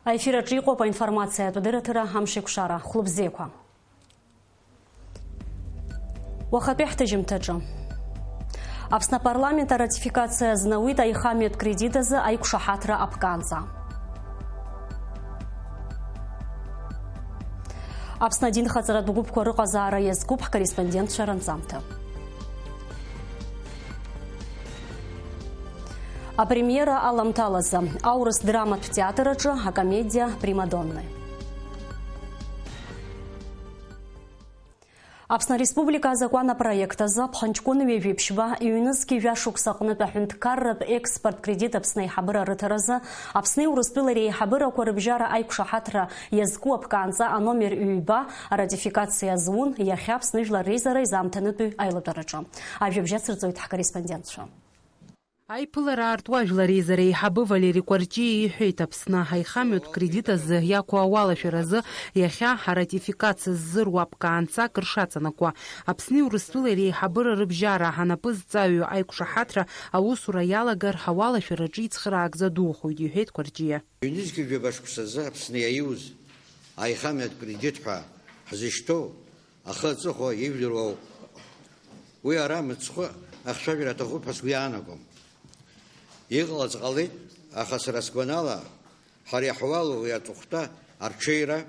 Эфираҿы иҟоуп аинформациатә дырраҭара ҳамшьеиқәшара хәлыбзеиқәа. Уахатәи ҳҭыжьымҭаҿы Аԥсны апарламент аратификациа знауит аихамҩатә кредит азы аиқәшаҳаҭра апканҵа. Аԥсны адинхаҵаратә гәыԥқәа рыҟазаара иазкуп ҳкорреспондентцәа ранҵамҭа. Апремьера аламҭалазы аурыс драматә театраҿы акомедиа примадонны. Аԥсны Республика азакәанопроект азы ԥхынҷкәыни ҩажәеиԥшьба иҩнызқьи жәашықәса аҟнытә аҳәынҭқарратә експорт кредит Аԥсны аиҳабыра рыҭаразы Аԥсни Урыстәылари аиҳабырақәа рыбжьара аиқәшаҳаҭра иазку апканҵа аномер ҩба аратификациа зун иахьа Аԥсны Жәлар Реизара изаамҭанытәи аилатәараҿы. Ажәабжь ацырҵоит ҳкорреспондентцәа. Аиԥылара аартуа Жәлар Реизара еиҳабы Валери Кәарҷиа иҳәеит Аԥсны аихамҩатә кредит азы иақәу ауалашәаразы иахьа аратификациа ззыруа апкаанҵак ршаҵанакуа. Аԥсни Урыстәылари аиҳабыра рыбжьара анапызҵаҩу аиқәшаҳаҭра аусура иалагар ауалашәараҿы ицхыраакӡа духоит, иҳәеит Кәарҷиа. Ҩнызқьи жәабашықәсазы Аԥсны иаиуз аихамҩатә кредит ҳәа ҳзышьҭоу ахы аҵыхәа ижәдыруа уи ара мыцхәы ахцәажәара аҭахуп ҳәа сгәы иаанагом. Иҟалац ҟалеит, аха сара сгәанала ҳара иаҳуалу уи аҵыхәтәа арҽеира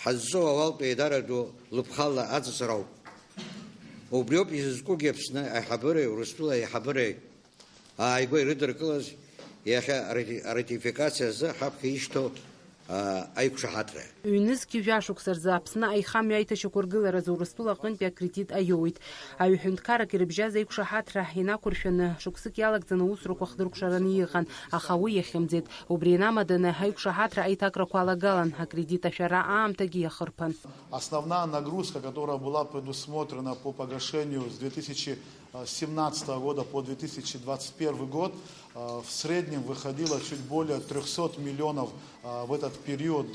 ҳазҵоу ауалтә еидара ду лыԥхала аҵыҵра ауп. Убри ауп изызкугьы Аԥсны аиҳабыреи Урыстәылеи аиҳабыреи ааигәа ирыдыркылаз иахьа аратификациа азы ҳаԥхьа ишьҭоу аиқәшаҳаҭра. Ҩнызқьи жәашықәса рзы Аԥсны аихамҩа аиҭашьақәыргыларазы Урыстәыла аҟнытәи акредит аиоуит. Аҩҳәынҭқаррак ирыбжьаз аиқәшаҳаҭра инақәыршәаны шықәсык иалагӡаны аусурақәа хдыркәшараны иҟан, аха уи иахьымӡеит. Убри инамаданы аиқәшаҳаҭра аиҭакрақәа алагалан, акредит ашәара аамҭагьы иахырԥан. Основная нагрузка, которая была предусмотрена по погашению с 2017 года по 2021 год, в среднем выходило чуть более 300 миллионов в этот период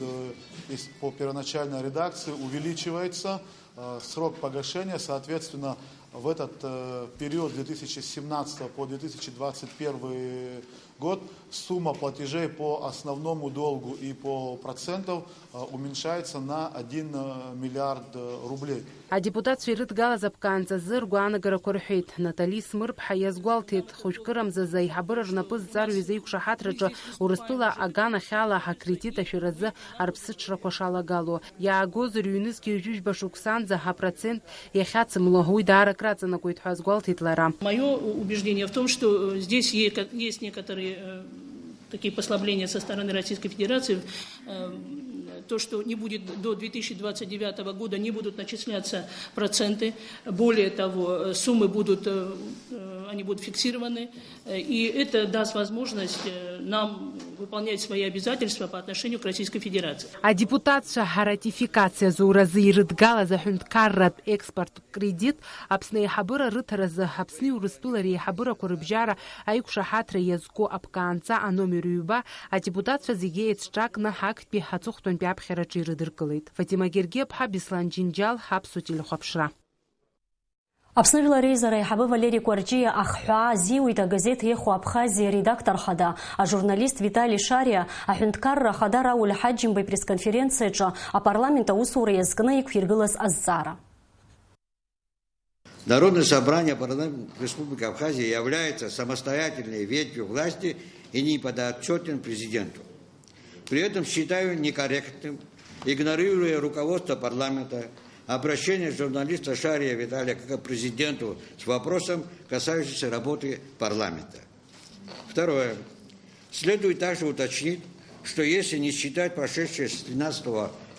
по первоначальной редакции, увеличивается срок погашения, соответственно, в этот период 2017 по 2021 год сумма платежей по основному долгу и по процентам уменьшается на 1 миллиард рублей. А депутатцәа ирыдгалаз апкаанҵа азы ргәаанагарақәа рҳәеит. Натали Смырԥҳа иазгәалҭеит, хәыҷкырамзазы аиҳабыра рнапызҵаҩыз аиқәшаҳаҭраҿы Урыстәыла аганахьала акредит ашәаразы арԥсыҽрақәа шалагало. Иаагозар ҩнызқьи ҩажәижәба шықәсанӡа апроцент иахьацымло уи даарак раҵанакуеит ҳәа азгәалҭеит лара. Мое убеждение в том, что здесь есть некоторые такие послабления со стороны Российской Федерации. То, что не будет до 2029 года не будут начисляться проценты. Более того, суммы будут фиксированы. И это даст возможность нам выполнять свои обязательства по отношению к Российской Федерации. А депутатцәа аратификациа зуразы ирыдгалаз аҳәынҭқарратә експорт кредит Аԥсны аиҳабыра рыҭаразы Аԥсни Урыстәылари аиҳабырақәа рыбжьара аиқәшаҳаҭра иазку апкаанҵа аномер ҩба адепутатцәа зегьы еицҿакны ҳактәи аҵыхәтәантәи аԥхьараҿы ирыдыркылеит. Фатима Гергиаԥҳа, Беслан Џьынџьал, ҳаԥсуа телехәаԥшра. Аԥсны Жәлар Реизара аиҳабы Валери Кәарҷиа ахҳәаа азиуит агазеҭ Ехо Абхазиа редактор хада, ажурналист Виталий Шариа аҳәынҭқарра ахада Рауль Ҳаџьымба пресс-конференциаҿы апарламент аусура иазкны иқәиргылаз азҵаара. Народное собрание парламента Республики Абхазия является самостоятельной ветвью власти и не подотчетен президенту. При этом считаю некорректным, игнорируя руководство парламента, обращение журналиста Шария Виталия к президенту с вопросом, касающимся работы парламента. Второе. Следует также уточнить, что если не считать прошедшие с 13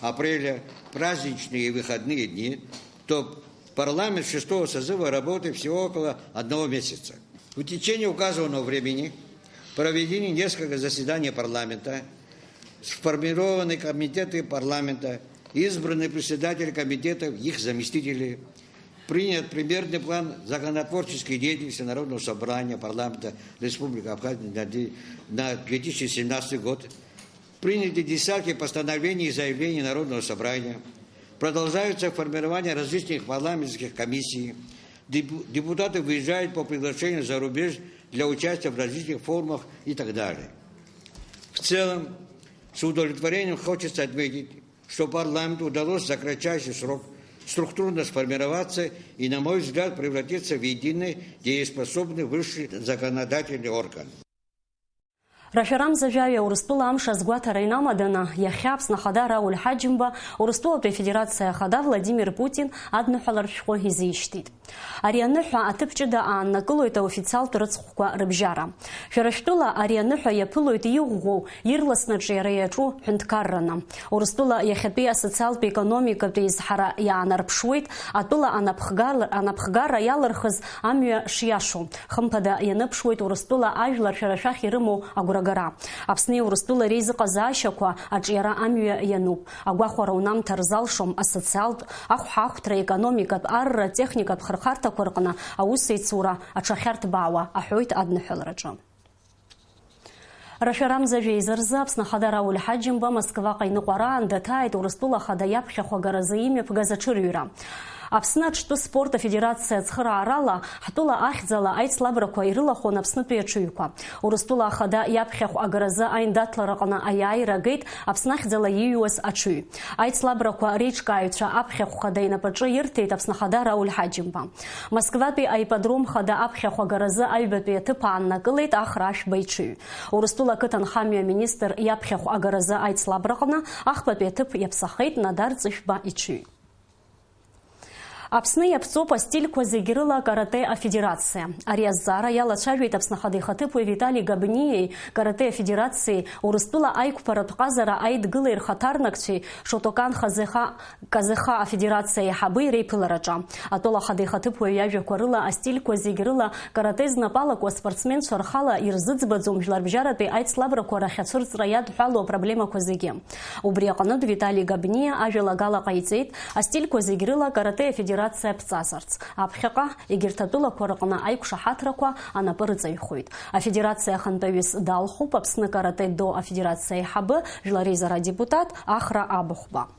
апреля праздничные и выходные дни, то парламент 6-го созыва работает всего около 1 месяца. В течение указанного времени проведены несколько заседаний парламента, сформированы комитеты парламента, избраны председатели комитетов, их заместители, принят примерный план законотворческой деятельности Народного собрания парламента Республики Абхазия на 2017 год, приняты десятки постановлений и заявлений Народного собрания, продолжается формирование различных парламентских комиссий, депутаты выезжают по приглашению за рубеж для участия в различных форумах и так далее. В целом, С удовлетворением хочется отметить, что парламенту удалось за кратчайший срок структурно сформироваться и, на мой взгляд, превратиться в единый, дееспособный высший законодательный орган. Раферам Завяя Урыстула Амша Сгуата Райнамадана, Яхябс Нахадара Ульхаджимба, Урыстула Федерация Хада Владимир Путин, одну халаршхо изищтит. Ариануха атыпчда Анна Кулуита официал Турцхуа Рыбжара. Фераштула Ариануха Япулуит Югу, Ирласна Джереячу Хунткаррана. Урыстула Яхапия социал экономика Призхара Янарпшуит, Атула Анапхгара Ялархаз Амия Шияшу. Хампада Янапшуит Урыстула Ажлар Ферашахи Рыму Агурагара. Апсне Урыстула Рейза Казашаква, Аджера Амия Януп. Агуахуара Унам Тарзалшом, Асоциал Ахухахтра экономика Арра техника Харта Коркана, Аусейцура, Ачахарт Бауа, Ахуит Аднухелраджа. Раферам Завейзерза, Пснахадара Ульхаджимба, Москва Кайнуаран, Датайт, Урыстула Хадаяпхя Хуагаразаиме, Пгазачурюра. Апсна что спорта Федерация Цхара Арала, Хатула Ахзала, Айцлабрако и Рылахона Пснупе Чуйка. Урыстула Хада Япхях Агараза Айндатларакана Аяйра Гейт, Апснахзала Юс Ачуй. Айцлабрако Ричкаюча Апхях Хадайна Пачаиртейт, Апснахадара Ульхаджимба. Москвапи Айпадром Хада Апхях Агараза Айбапе Тыпанна Галейт Ахраш Байчуй. Урыстула Катанхамия министр Япхях Агараза Айцлабракана, Ахпапе Тып Япсахейт Надар Цишба Ичуй. Апсны япцопа стиль козегирыла карате федерация. Ариаззара яла чавит апснахады хатыпу Виталий Габнией карате федерации урыстула айку паратуказара айд гылыр хатарнакчи шотокан казеха федерация хабы рейпылараджа. Атола хады хатыпу яве корыла а стиль козегирыла карате знапала ко спортсмен шархала ирзыцбадзум жларбжарапи айд слабра корахяцурц раяд хало проблема козеге. Убриаканад Виталий Габния авела гала кайцейт а стиль козегирыла карате федерация Пцасарц. Апхяка Игертатула Коракана Айкшахатраква, она порыцайхует. А федерация Хантавис Далху, Папсна карате до а федерация Хабы, Жларизара депутат Ахра Абухба.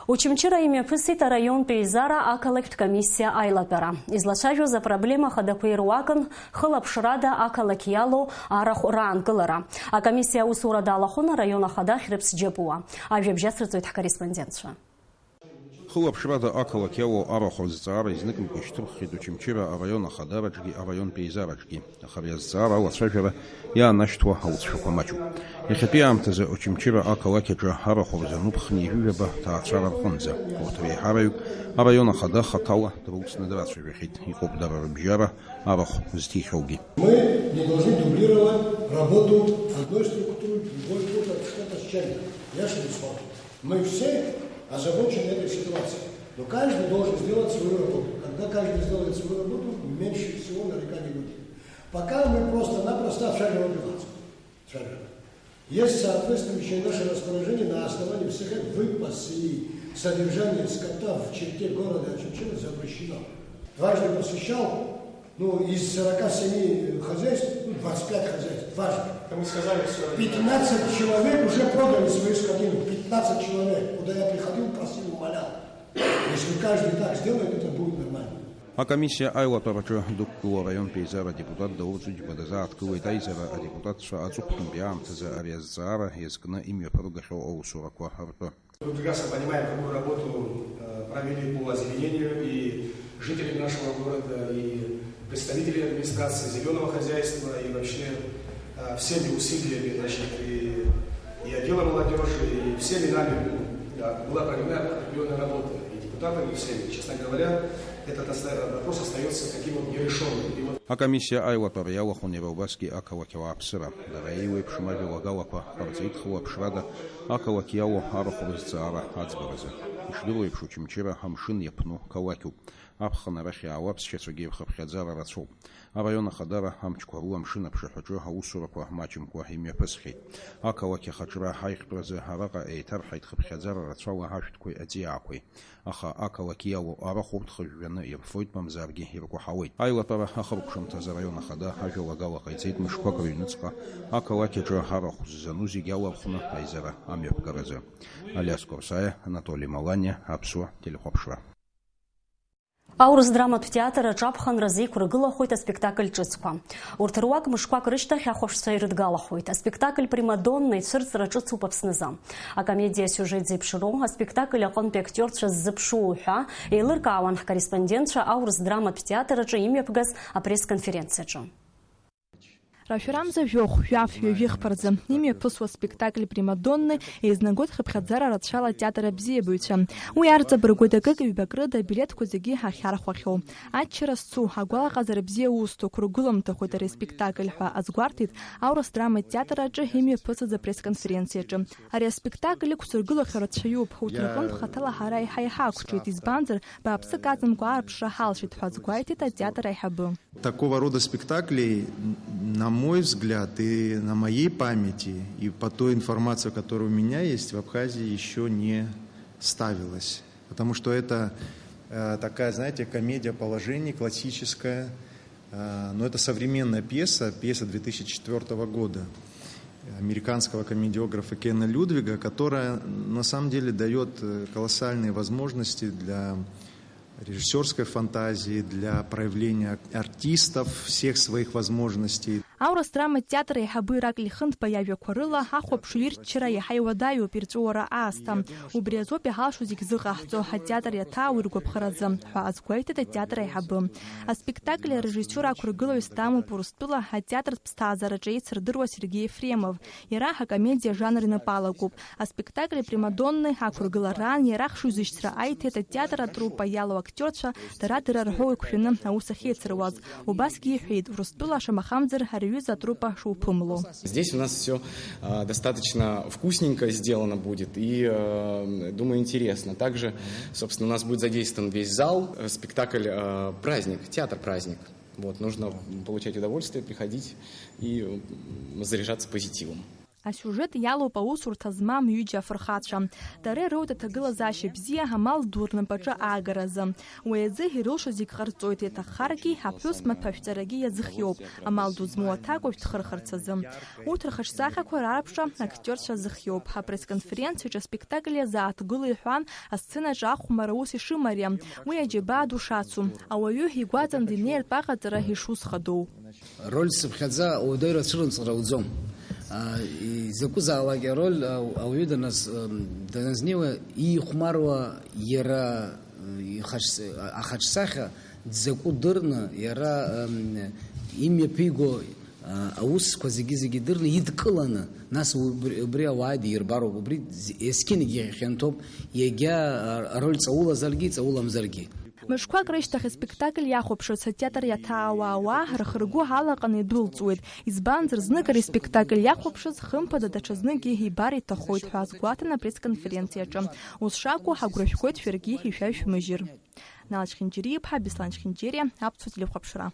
Учимчира имя Пысита район Пейзара Акалект комиссия Айлапера. Излачажу за проблема Хадапуируакан Хылапшрада Акалакияло Арахуран Кылара. А комиссия Усурада Алахуна района Хада Хрепс Джепуа. А вебжастрицует корреспондентша. Хылапшрада Акалакияло Арахурзара изныком Киштурхи Дучимчира района Хадараджги, район Пейзараджги. Харьязара Ласажера я наштва Аутшукамачу. Ехапиамтазе Учимчира Акалакиджа Арахурзанупхни Юеба Таачара Хонза. Отвей Хараю, района Хада Хатала, Трукс Недавачевихит, и Кобдара Бжара, Арах Стихоги. Мы не должны дублировать работу одной структуры, другой структуры, что-то с чем-то. Я что смотрю. Мы все озабочены этой ситуацией. Но каждый должен сделать свою работу. Когда каждый сделает свою работу, меньше всего нареканий будет. Пока мы просто-напросто обшариваем операцию. Есть соответствующее наше распоряжение на основании всех выпас и содержание скота в черте города Очимчира запрещено. Дважды посещал, из 47 хозяйств, 25 хозяйств, дважды. 15 человек уже продали свою скотину, 15 человек, куда я приходил, просил, умолял. Если каждый так сделает, это будет нормально. А комиссия Айлапера Дуккула район Пейзара депутат Даудзуч Бадаза открыла Тайзера, а депутат Шаацухтум Биамтаза Ариаззара ескна имя Паругашо Оусураква Харпа. Мы прекрасно понимаем, какую работу провели по озеленению и жители нашего города, и представители администрации зеленого хозяйства, и вообще всеми усилиями, и отдела молодежи, и всеми нами была проведена определенная работа, и депутатами, и всеми. Честно говоря, этот вопрос остается таким вот нерешенным. А комиссия Айлапера Ялахуни Рубаски Акалакила Апсера, Дараилы Пшмавила Галапа, Харцеитхула Пшрада, Акалакияло Арахурзцара Ацбараза. Ишдилы Пшучимчира Хамшин Япну Калакю. Апхана Рахи Алапс Чесогеев Хабхадзара Рацол. А района Хадара Амчкуару Амшина Пшахаджо Аусураква Мачимкуа имя Песхи. Акалаки Хаджра Хайхбразе Харака Эйтар Хайт Хабхадзара Рацола Хашткой Адиакой. Аха Акалакияло Арахурт Хажвена и Фойтмам Зарги Иркухауит. Айлапера Ахарукшамта за района Хада Хажела Гала Хайцейт Мышкака Юницка. Акалаки Джа Хараху Занузи Гялархуна Айзара Амир Гаразе. Аляс Корсая, Анатолий Маланя, Апсуа, Телехопшва. Аурыс драматә театр аҿаԥхынра зеиқәыргылахоит аспектакль ҿыцқәа. Урҭ руак мышқәак рышьҭахь ахәаԥшцәа ирыдгалахоит. Аспектакль «Примадонна» ицәырҵра ҿыцуп Аԥснызы. Акомедиа сюжет зеиԥшроу, аспектакль аҟынтәи актиорцәа ззыԥшуу ҳәа еилыркаауан ҳкорреспондентцәа аурыс драматә театр аҿы имҩаԥгаз апресс-конференциаҿы. Рашәрамза жәохә, жәаф, ҩажәихԥарӡа имҩаԥысуа спектакль «Примадонны» еизнагоит хыԥхьаӡара рацәала атеатр абзиабаҩцәа. Уи арҵабыргуеит акык-ҩбак рыда абилеҭқәа зегьы ҳахьархәахьоу. Аччара сцу, агәалаҟазара бзиа усҭо, қәыргыламҭахоит ари аспектакль ҳәа азгәарҭеит аурыс драматә театр аҿы имҩаԥысыз апресс-конференциаҿы. Ари аспектакль иқәсыргылахьоу рацәаҩуп. Ҳуҭраҟынтә хаҭала ҳара иаҳа иҳақәҿиеит, избанзар бааԥсык аҵамкәа аарԥшра ҳалшеит ҳәа азгәаиҭеит атеатр аиҳабы. Такого рода спектаклей, на мой взгляд и на моей памяти, и по той информации, которая у меня есть, в Абхазии еще не ставилось. Потому что это такая, знаете, комедия положений, классическая, но это современная пьеса 2004 года американского комедиографа Кена Людвига, которая на самом деле дает колоссальные возможности для режиссерской фантазии, для проявления артистов всех своих возможностей. Аурыс драматә театр аиҳабы Иракль Хынҭба иажәақәа рыла ҳахәаԥшҩы ирччара иаҳа иуадаҩуп ирҵәыуара аасҭа. Убри азоуп иҳалшо зегь зыҟаҳҵо атеатр иаҭаау иргәаԥхаразы ҳәа азгәеиҭеит атеатр аиҳабы. Аспектакль арежиссиор ақәыргылаҩыс дамоуп Урыстәыла атеатртә ԥсҭазаараҿы еицырдыруа Сергей Ефремов. Иара ҳакомедиа жанр инапалагоуп. Аспектакль «Примадонны» ақәыргыларан иарахшо изышьҭра аиҭеит атеатр атруппа иалоу актиорцәа дара-дара рҳәоу иқәшәаны аус ахьеицыруаз. Убасгьы иҳәеит Урыстәыла шамахамзар Здесь у нас все достаточно вкусненько сделано будет и, думаю, интересно. Также, собственно, у нас будет задействован весь зал. Спектакль праздник, театр-праздник. Вот, нужно получать удовольствие, приходить и заряжаться позитивом. Асюжет иалоуп аусурҭа змам ҩыџьа афырхацәа. Дара ироуит аҭагылазаашьа бзиа амал ду рнапаҿы аагаразы. Уи азы ирылшо зегь ҟарҵоит, иаҭаххаргьы аԥҳәыс маҭәажәҵарагьы иазыхиоуп, амал ду змоу аҭакәажә дхырхырц азы. Урҭ рхаҿсахьақәа раарԥшра актиорцәа зыхиоуп. Апресс-конференциаҿы аспектакль иазааҭгыла иҳәан, асценаҿы ахәмара ус ишымариам, уи аџьабаа ду шацу, ауаҩы игәаҵан динеиртә аҟаҵара ишусхадоу. Роль сыԥхьаӡа ауадаҩра ацәырымҵра ауӡом. Закузаалак роль ауаҩы даназнеиуа иихәмаруа иара ахаҿсахьа дзакәу дырны, иара имҩаԥиго аусқәа зегьы дырны идкыланы, нас убри ауаа дирбароуп, убри есқьынагьы хьанҭоуп, иагьа ароль ҵаулазаргьы ҵауламзаргьы. Мышқәак рышьҭахь аспектакль иахәаԥшырц атеатр иаҭаауа ауаа рхы-ргәы алаҟаны идәылҵуеит. Избанзар знык ари аспектакль иахәаԥшыз хымԥада даҽа зныкгьы ибар иҭахоит ҳәа азгәаҭан апресс-конференциаҿы. Ус шакәу ҳагәра шәгоит шәаргьы ишәашәмыжьыр. Налач Хинџьериа-иԥҳа, Беслан Хинџьериа, аԥсуа телехәаԥшра.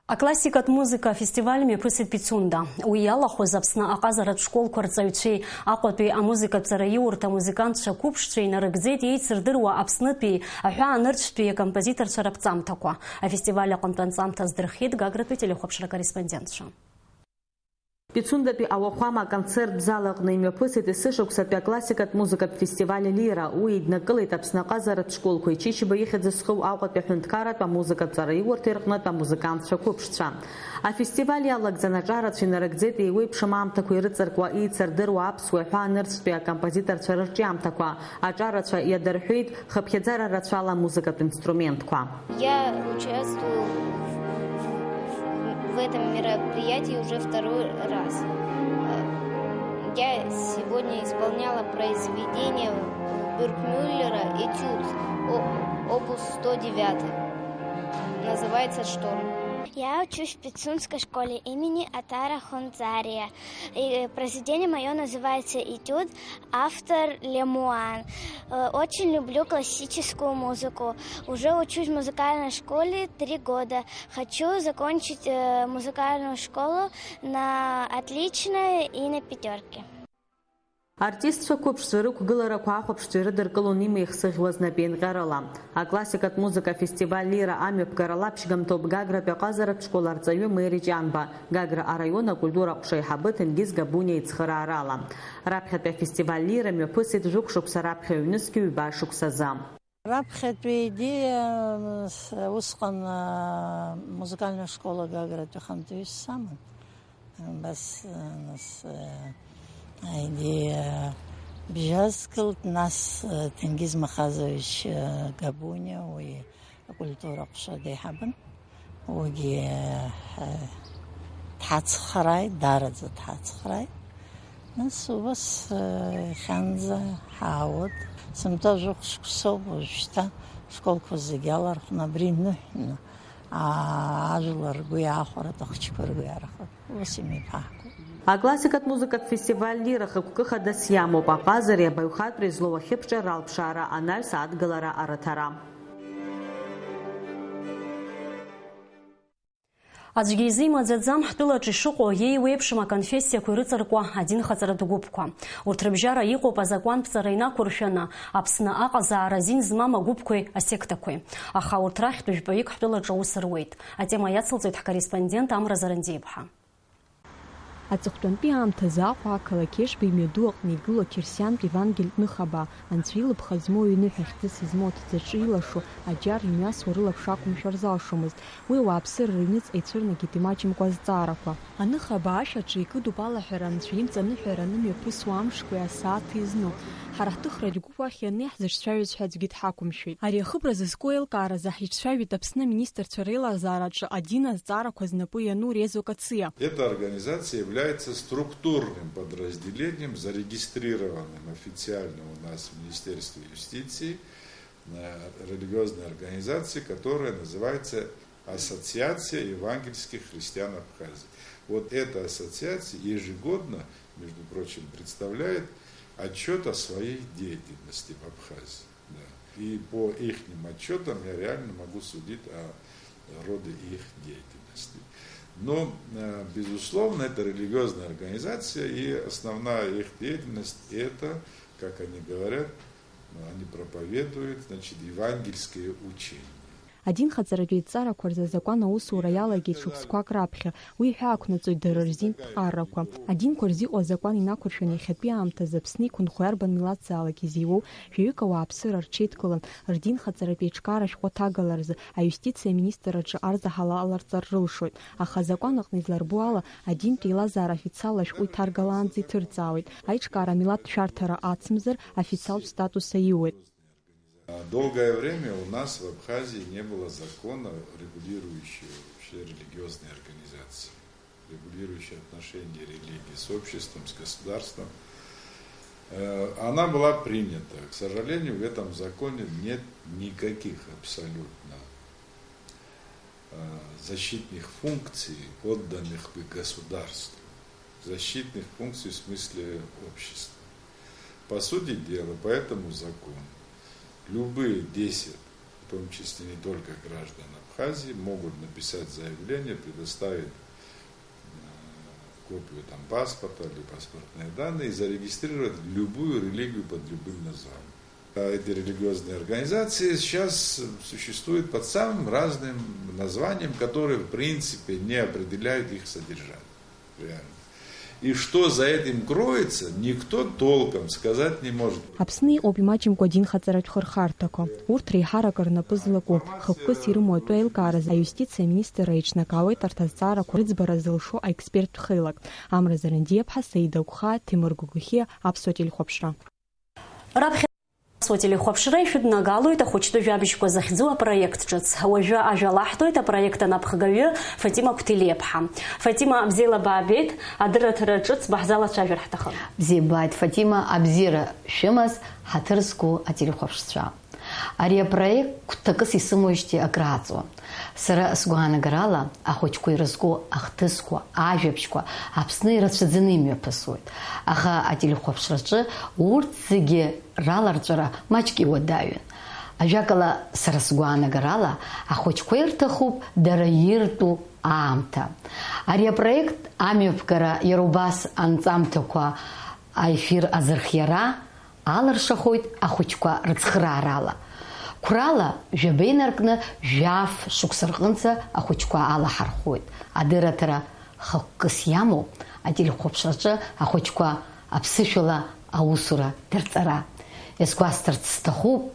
Аклассикатә музыка фестиваль мҩаԥысит Пицунда. Уи иалахәыз Аԥсны аҟазаратә школқәа рҵаҩцәеи Аҟәатәи амузыкатәҵара иурҭ амузикантцәа қәыԥшцәеи инарыгӡеит еицырдыруа Аԥснытәи аҳәаанырцәтәи акомпозиторцәа раԥҵамҭақәа. Афестиваль аҟынтә анҵамҭа здырхьеит Гагратәи телехәаԥшра корреспондентцәа. Пицундатәи ауахәама аконцерт зал аҟны имҩаԥысит есышықәсатәи аклассикатә музыкатә фестиваль Лира. Уи иднакылеит Аԥсны аҟазаратә школқәа Чичиба ихьӡ зхыу Аҟәатәи аҳәынҭқарратә амузыкатәҵара иурҭа ирҟнытә амузыкантцәа қәыԥшцәа. Афестиваль иалагӡан аҿарацәа инарыгӡеит еиуеиԥшым аамҭақәа ирыҵаркуа еицырдыруа аԥсуа аҳәаанырцәтәи акомпозиторцәа рырҿиамҭақәа. Аҿарацәа иадырҳәеит хыԥхьаӡара рацәала амузыкатә инструментқәа. В этом мероприятии уже второй раз. Я сегодня исполняла произведение Бюркмюллера «Этюд», опус 109. Называется «Шторм». Я учусь в Пицунской школе имени Атара Хонцария. И произведение мое называется «Этюд», автор Лемуан. Очень люблю классическую музыку. Уже учусь в музыкальной школе 3 года. Хочу закончить музыкальную школу на отлично и на 5. Артистцәа қәыԥшцәа рықәгыларақәа ахәаԥшцәа ирыдыркылон имеихсыӷьуаз напеинҟьарала. Аклассикатә музыка фестиваль Лира амҩаԥгарала ԥшьгамҭоуп Гагратәи аҟазаратә школ арҵаҩы Мери Ҷанба, Гагра араион акультура ҟәша аиҳабы Ҭенгиз Габуниа ицхыраарала. Раԥхьатәи афестиваль Лира мҩаԥысит жәохә шықәса раԥхьа ҩнызқьи ҩба шықәсазы. Раԥхьатәи идея усҟан музыкальная школа Гагратәи хантәаҩыс саман. Бас нас идея бжьазкылт, нас Тенгиз Махазович Габуниа уи акультура ҟәша деиҳабын. Уигьы дҳацхрааит, даараӡа дҳацхрааит. Нас убас ихьанӡа ҳаауд. Сымтәажәы шықәсоуп уажәшьҭа школқәа зегьы алархәны абри ныҳәны ажәлар ргәы иаахәарат, ахәыҷқәа ргәы иаарахәарат. Ус имеиԥааҳгоит. Аклассикатә музыкатә фестиваль лира хықәкы хадас иамоуп аҟазари абаҩхатәреи злоу ахьыԥҿара алԥшаара, анаҩс адгылара, арыҭара. Аӡәгьы изимаӡаӡам ҳтәылаҿы ишыҟоу еиуеиԥшым аконфессиақәа ирыҵаркуа адинхаҵаратә гәыԥқәа. Урҭ рыбжьара иҟоуп азакәантәҵара инақәыршәаны Аԥсны аҟазаара азин змам агәыԥқәеи асектақәеи. Аха урҭ рахьтә жәпаҩык ҳтәылаҿы аус руеит. Атема иацылҵоит ҳкорреспондент Амра Зарандиеԥҳа. Аҵыхәтәантәи аамҭазы Аҟәа ақалақь Ешба имҩаду аҟны игылоу ақьырсиантә Евангелиатә ныхаба, анцәа илыԥха змоу ҩны ҳәахьӡыс измоу аҭӡаҿы илашо аџьар имҩасуа рылаԥш акәымшәа рзалшомызт. Уи ауааԥсыра рыҩныҵҟа ицәырнагеит имаҷымкәа азҵаарақәа. Аныхаба ашәаҿы икыдуп алаҳәара анцәа имҵаныҳәара нымҩаԥысуа амшқәеи асааҭи изну. Ҳара ҳҭыхратә гәыԥ уахь ианы иаҳзыҿцәажәоз ҳәа аӡәгьы дҳақәымшәеит. Ари ахыбра зызку еилкааразы ҳиҿцәажәеит Аԥсны аминистрцәа реилазаараҿы адин азҵаарақәа знапы иану Резо Кациа. Эта организация является структурным подразделением, зарегистрированным официально у нас в Министерстве юстиции, религиозной организации, которая называется Ассоциация евангельских христиан Абхазии. Вот эта ассоциация ежегодно, между прочим, представляет отчет о своей деятельности в Абхазии. Да. И по их отчетам я реально могу судить о роде их деятельности. Но, безусловно, это религиозная организация, и основная их деятельность – это, как они говорят, они проповедуют, значит, евангельские учения. Адинхаҵаратәи иҵаарақәа рзы азакәан аусура иалагеит шықәсқәак раԥхьа. Уи ҳәа ақәнаҵоит дара рзинтә ԥҟаррақәа. Адинқәа рзы иҟоу азакәан инақәыршәаны иахьатәи аамҭазы Аԥсны иқәынхо иарбан милаҭзаалак изиуоу жәаҩык ауааԥсыра рҽеидкылан рдинхаҵаратәи еиҿкаара ашәҟәы аҭагаларазы аиустициа аминистр аҿы арзаҳала аларҵар рылшоит. Аха азакәан аҟны изларбо ала адинтә еилазаара официал ашәҟәы иҭаргалаанӡа иҭырҵаауеит. Аиҿкаара милаҭ шәарҭара ацымзар официалтә статус аиуеит. Долгое время у нас в Абхазии не было закона, регулирующего вообще религиозные организации, регулирующие отношения религии с обществом, с государством. Она была принята. К сожалению, в этом законе нет никаких абсолютно защитных функций, отданных бы государству. Защитных функций в смысле общества. По сути дела, по этому закону любые 10, в том числе не только граждан Абхазии, могут написать заявление, предоставить копию там, паспорта или паспортные данные и зарегистрировать любую религию под любым названием. Эти религиозные организации сейчас существуют под самым разным названием, которые в принципе не определяют их содержание. Реально. И что за этим кроется, никто толком сказать не может. Аԥсны иҟоуп имаҷымкәа адинхаҵаратә хырхарҭақәа. Урҭ реиҳарак рнапы злаку, хықәкыс ирымоу атәы аилкааразы аиустициа аминистр еиҿнакаауеит арҭ азҵаарақәа рыӡбара зылшо аексперттә хеилак. Амра Зарандиеԥҳа, Саида Гәхаа, Ҭемыр Гәыгәхиа, Аԥсуа телехәаԥшра. Аԥсуа телехәаԥшра ишәыднагалоит ахәыҷтәы жәабжьқәа захьӡу апроект ҿыц. Уажәы ажәа лаҳҭоит апроект анапхгаҩы Фатима Кәҭелиаԥҳа. Фатима, бзиала баабеит, адырраҭара ҿыц баҳзалацәажәар ҳҭахым. Бзиа бааит, Фатима, абзиара шәымаз ҳаҭыр зқәу ателехәаԥшцәа. Ари апроект гәҭакыс исымоуижьҭеи акрааҵуа. Сара сгәаанагарала ахәыҷқәа ирызку ахҭысқәа, ажәабжьқәа Аԥсны ирацәаӡаны имҩаԥысуеит. Аха ателехәаԥшраҿы урҭ зегьы раларҵәара маҷк иуадаҩын. Ажәакала, сара сгәаанагарала ахәыҷқәа ирҭахуп дара иртәу аамҭа. Ари апроект амҩаԥгара иара убас анҵамҭақәа аефир азырхиара аларшахоит ахәыҷқәа рыцхыраарала. Қәрала жәаба инаркны жәаф шықәса рҟынӡа ахәыҷқәа алаҳархәоит. Адырраҭара хықәкыс иамоу ателехәаԥшраҿы ахәыҷқәа аԥсышәала аусура дырҵара. Иазгәасҭарц сҭахуп,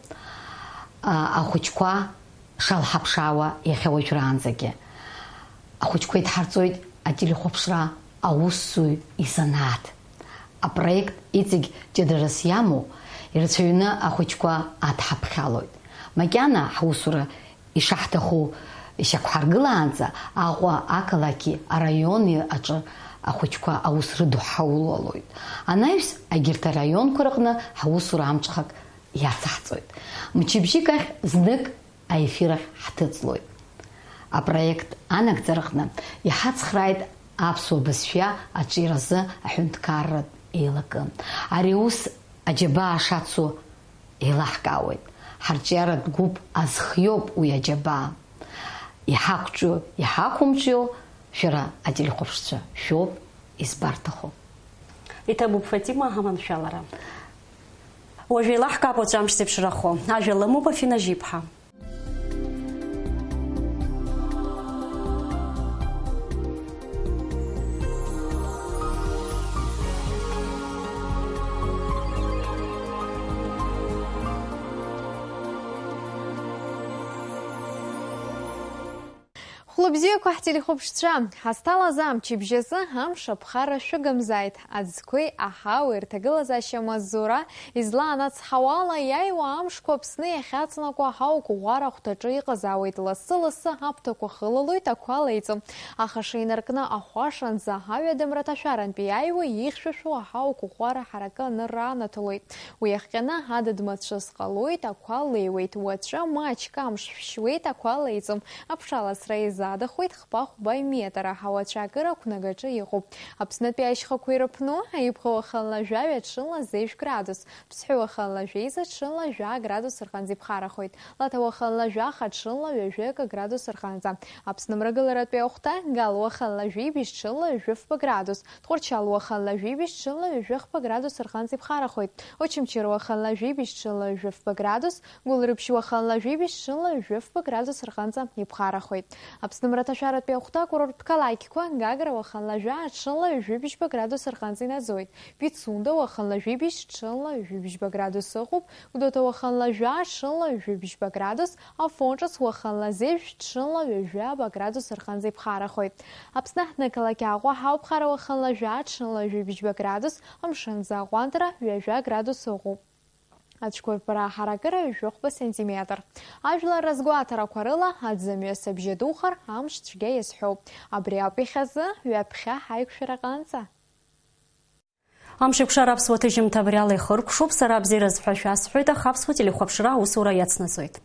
ахәыҷқәа шалҳаԥшаауа иахьа уажәраанӡагьы. Ахәыҷқәа идҳарҵоит ателехәаԥшра аусзуҩ изанааҭ. Апроект иҵегь ҷыдарас иамоу ирацәаҩны ахәыҷқәа адҳаԥхьалоит. Макьана ҳусура ишаҳҭаху ишьақәҳаргылаанӡа Аҟәа ақалақьи араиони аҿы ахәыҷқәа аус рыду ҳаулалоит. Анаҩс егьырҭ араионқәа рҟны ҳусура амҽхак иацаҳҵоит. Мчыбжьык ахь знык аефир ахь ҳҭыҵлоит. Апроект анагӡараҟны иҳацхрааит аԥсуа бызшәа аҿиаразы аҳәынҭқарратә еилакы. Ари аус аџьабаа шацу еилаҳкаауеит. Ҳарҿиаратә гәыԥ азхиоуп уи аџьабаа. Иҳақәҿио, иҳақәымҿио шәара ателехәаԥшцәа шәоуп избарҭаху. Иҭабуп Фатима аманшәалара. Уажәы еилаҳкаап уаҵәы зеиԥшрахо. Ажәа лымоуп Афина Жиԥҳа. Хәлыбзиақәа ҳтелехәаԥшцәа, ҳазҭалаз амчыбжьазы амш аԥхара шәыгамзааит. Аӡқәеи аҳауеи рҭагылазаашьа маҵзура излаанацҳауала иааиуа амшқәа Аԥсны иахьаҵанакуа аҳауа ӷәӷәара ахәҭаҿы иҟазаауеит. Лассы-лассы аԥҭақәа хылалоит, ақәа леиҵом. Ахаша инаркны ахәашанӡа аҩадамра ҭашәарантәи иааиуа ихьшәашәо аҳауа ӷәӷәара ҳаракы аныраанаҭалоит. Уи иахҟьаны адыд-мацәыс ҟалоит, ақәа леиуеит. Уаҵәы маҷк амш шәшьуеит, ақәа леиҵом. Аԥшаласра изадахоит хԥа-хәба метра. Ҳауацәа акыр ақәнагаҿы иҟоуп. Аԥснытәи ашьхақәа ирыԥну аибӷа уахынла-жәа ҩаҽынла 6 градус. Ԥсҳәы уахынла-жәа изаҽынла 1 градус рҟынӡа иԥхарахоит. Лаҭа уахынла-жәа хаҽынла 1 градус рҟынӡа. Аԥсны мрагыларатәи ахәҭа Гал уахынла-жәа ибжьҽынла 1 градус. Тҟәарчал уахынла-жәа ибжьҽынла 1 градус рҟынӡа иԥхарахоит. Очамчыр уахынла-жәа ибжьҽынла 1 градус. Гәылрыԥшь уахынла-жәа ибжьҽынла 1 градус рҟынӡа иԥхарахоит. Аԥсны мраҭашәаратәи ахәҭа акурорттә қалақьқәа Гагра уахынла-жәа аҽынла 1 градус рҟынӡа инаӡоит. Пицунда уахынла-жәа ибжьҽынла 1 градус ыҟоуп. Гәдоуҭа уахынла-жәа аҽынла 1 градус. Афонҿац уахынла-зе ибжьҽынла 1 градус рҟынӡа иԥхарахоит. Аԥсны ҳныкалақь Аҟәа ҳауԥхара уахынла-жәа аҽынла 1 градус. Амшынӡа аҟәантра 1 градус ыҟоуп. Ацәқәырԥара аҳаракыра 1 сантиметр. Ажәлар разгәаҭарақәа рыла аӡымҩас абжьы духар амш цәгьа иазҳәоуп. Абри ауп иахьазы ҩаԥхьа ҳаиқәшәараҟынӡа. Амш еиқәшара аԥсуа ҭыжьымҭа абри ала ихыркәшоуп. Сара абзиара зҳәа шәасҳәоит, аха аԥсуа телехәаԥшра аусура иацнаҵоит.